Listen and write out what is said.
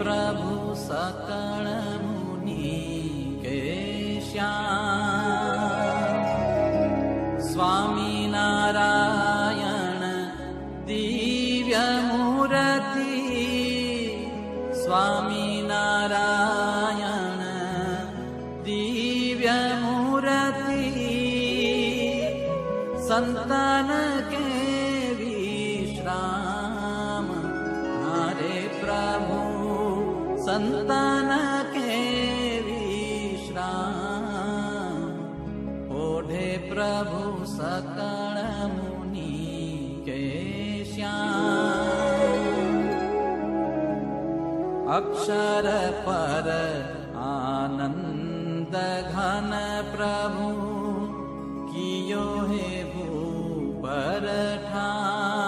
प्रभु सकल मुनि के श्याम, स्वामी नारायण दिव्य मूर्ति, स्वामी नारायण दिव्य मूर्ति, संतन के विश्राम, हरे प्रभु संतन के विश्राम, ओढ़े प्रभु सकल मुनि के श्याम। अक्षर पर आनंद घन प्रभु, कियो हे भूपर ठान,